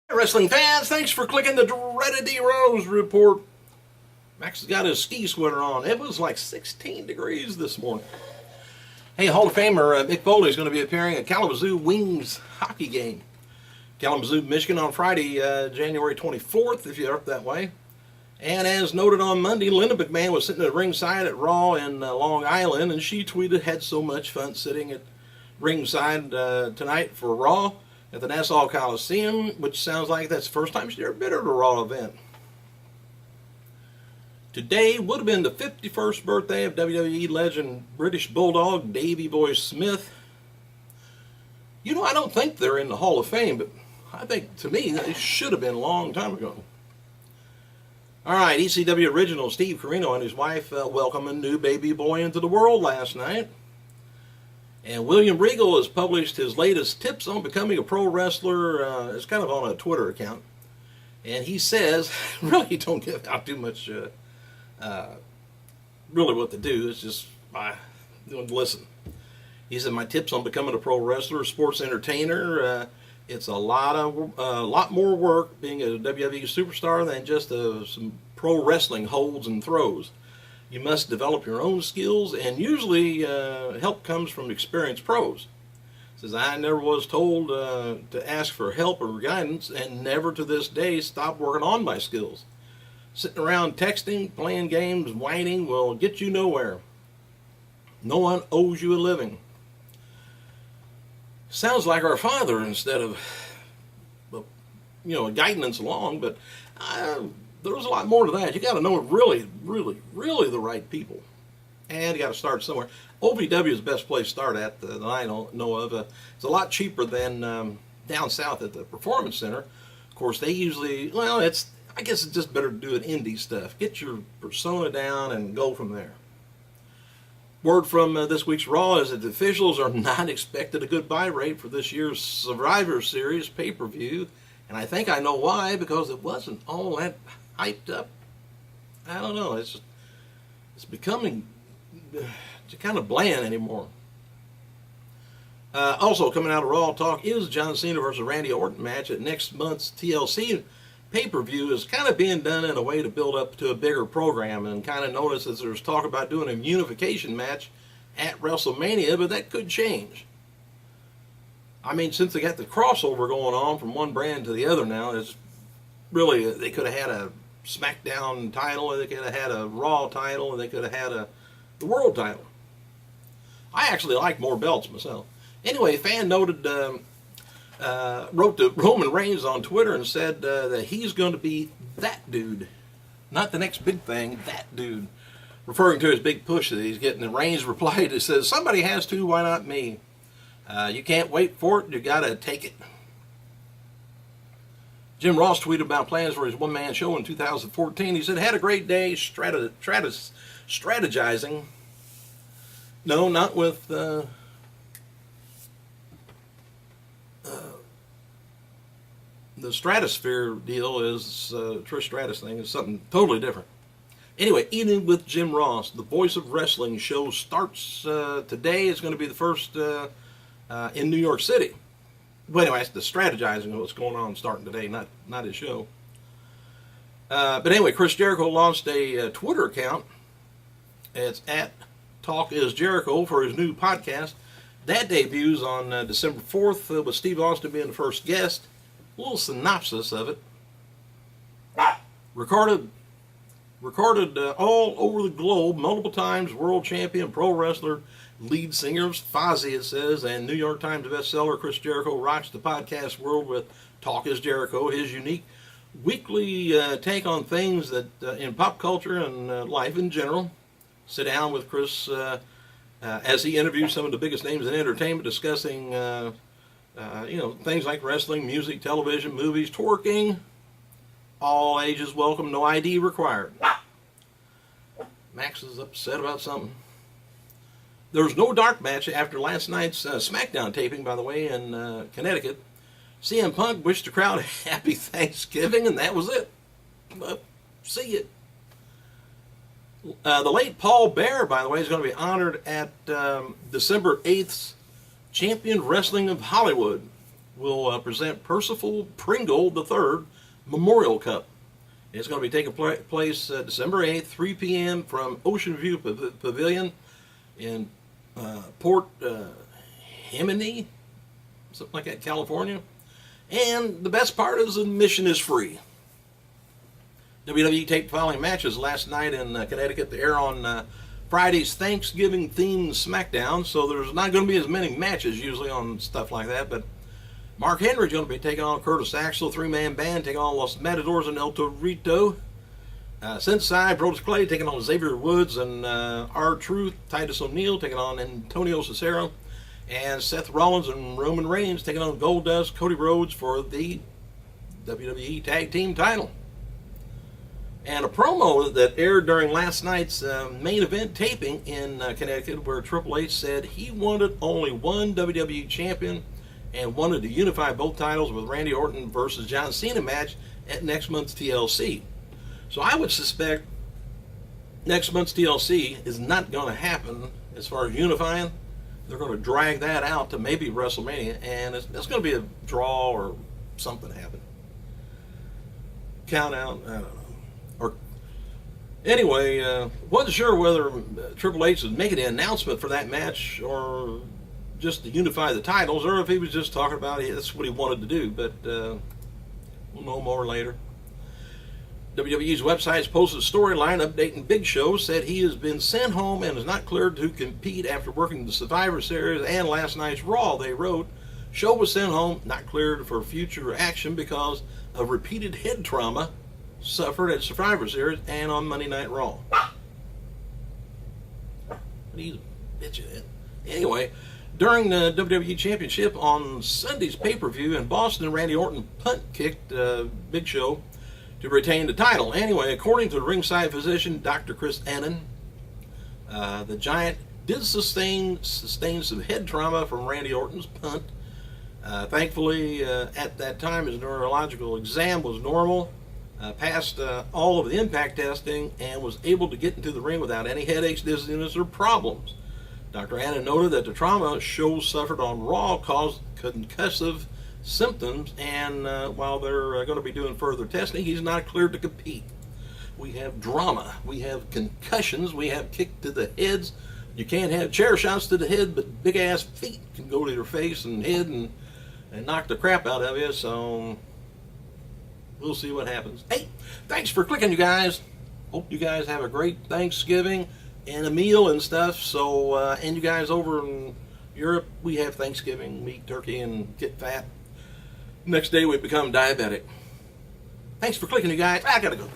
Wrestling fans, thanks for clicking the dreaded D Rose report. Max has got his ski sweater on. It was like 16 degrees this morning. Hey, Hall of Famer Mick Foley is going to be appearing at Kalamazoo Wings hockey game. Kalamazoo, Michigan on Friday, January 24th, if you're up that way. And as noted on Monday, Linda McMahon was sitting at ringside at Raw in Long Island, and she tweeted, "Had so much fun sitting at ringside tonight for Raw at the Nassau Coliseum," which sounds like that's the first time she's ever been at a Raw event. Today would have been the 51st birthday of WWE legend British Bulldog Davey Boy Smith. You know, I don't think they're in the Hall of Fame, but I think, to me, they should have been a long time ago. All right, ECW original Steve Corino and his wife welcomed a new baby boy into the world last night. And William Regal has published his latest tips on becoming a pro wrestler. It's kind of on a Twitter account. And he says, really don't give out too much, really what to do. It's just, listen. He said, my tips on becoming a pro wrestler, sports entertainer. It's a lot more work being a WWE superstar than just some pro wrestling holds and throws. You must develop your own skills, and usually help comes from experienced pros. Says, I never was told to ask for help or guidance, and never to this day stopped working on my skills. Sitting around texting, playing games, whining will get you nowhere. No one owes you a living. Sounds like our father instead of, guiding us along, but there's a lot more to that. You got to know really the right people, and you got to start somewhere. OVW is the best place to start at that I know of. It's a lot cheaper than down south at the Performance Center. Of course, they usually, I guess it's just better to do it indie stuff. Get your persona down and go from there. Word from this week's Raw is that the officials are not expected a good buy rate for this year's Survivor Series pay-per-view. And I think I know why, because it wasn't all that hyped up. I don't know. It's becoming kind of bland anymore. Also coming out of Raw Talk is John Cena versus Randy Orton match at next month's TLC pay-per-view is kind of being done in a way to build up to a bigger program, and kind of notice that there's talk about doing a unification match at WrestleMania, but that could change. I mean, since they got the crossover going on from one brand to the other now, it's really, they could have had a SmackDown title, and they could have had a Raw title, and they could have had the World title. I actually like more belts myself. Anyway, fan noted, wrote to Roman Reigns on Twitter and said that he's going to be that dude. Not the next big thing, that dude. Referring to his big push that he's getting. And Reigns replied, it says, somebody has to, why not me? You can't wait for it, you got to take it. Jim Ross tweeted about plans for his one-man show in 2014. He said, had a great day strategizing. No, not with... the Stratosphere deal is, Trish Stratus thing is something totally different. Anyway, Eating with Jim Ross, the Voice of Wrestling show starts today. It's going to be the first in New York City. But anyway, it's the strategizing of what's going on starting today, not his show. But anyway, Chris Jericho launched a Twitter account. It's at Talk is Jericho for his new podcast. That debuts on December 4th with Steve Austin being the first guest. A little synopsis of it. Recorded all over the globe, multiple times, world champion, pro wrestler, lead singer of Fozzy, it says, and New York Times bestseller Chris Jericho rocks the podcast world with Talk is Jericho, his unique weekly take on things that in pop culture and life in general. Sit down with Chris as he interviews some of the biggest names in entertainment, discussing things like wrestling, music, television, movies, twerking. All ages welcome, no ID required. Max is upset about something. There was no dark match after last night's SmackDown taping, by the way, in Connecticut. CM Punk wished the crowd a happy Thanksgiving, and that was it. See it. The late Paul Bearer, by the way, is going to be honored at December 8th's Champion Wrestling of Hollywood. will present Percival Pringle III Memorial Cup. It's going to be taking place December 8th, 3 p.m. from Ocean View Pavilion in Port Heminy, something like that, California. And the best part is admission is free. WWE taped the following matches last night in Connecticut to air on Friday's Thanksgiving-themed SmackDown, so there's not going to be as many matches usually on stuff like that, but Mark Henry's going to be taking on Curtis Axel, three-man band, taking on Los Matadors and El Torito. Sensei, Brodus Clay taking on Xavier Woods and R-Truth, Titus O'Neil taking on Antonio Cesaro, and Seth Rollins and Roman Reigns taking on Goldust, Cody Rhodes for the WWE Tag Team title. And a promo that aired during last night's main event taping in Connecticut, where Triple H said he wanted only one WWE champion and wanted to unify both titles with Randy Orton versus John Cena match at next month's TLC. So I would suspect next month's TLC is not going to happen as far as unifying. They're going to drag that out to maybe WrestleMania, and it's going to be a draw or something happen. Count out, I don't know. Or anyway, wasn't sure whether Triple H was making an announcement for that match or just to unify the titles, or if he was just talking about it. That's what he wanted to do, but we'll know more later. WWE's website has posted a storyline updating Big Show, said he has been sent home and is not cleared to compete after working the Survivor Series and last night's Raw. They wrote, Show was sent home, not cleared for future action because of repeated head trauma suffered at Survivor Series and on Monday Night Raw. But he's a bitch at it. Anyway, during the WWE Championship on Sunday's pay-per-view in Boston, Randy Orton punt kicked Big Show to retain the title. Anyway, according to the ringside physician, Dr. Chris Annan, the Giant did sustain some head trauma from Randy Orton's punt. Thankfully, at that time, his neurological exam was normal, passed all of the impact testing, and was able to get into the ring without any headaches, dizziness, or problems. Dr. Annan noted that the trauma Show suffered on Raw caused concussive symptoms, and while they're going to be doing further testing, he's not cleared to compete. We have drama, we have concussions, we have kick to the heads. You can't have chair shots to the head, but big ass feet can go to your face and head and knock the crap out of you. So we'll see what happens. Hey, thanks for clicking, you guys. Hope you guys have a great Thanksgiving and a meal and stuff. So and you guys over in Europe, we have Thanksgiving, we eat turkey and get fat. Next day we become diabetic. Thanks for clicking, you guys. I gotta go.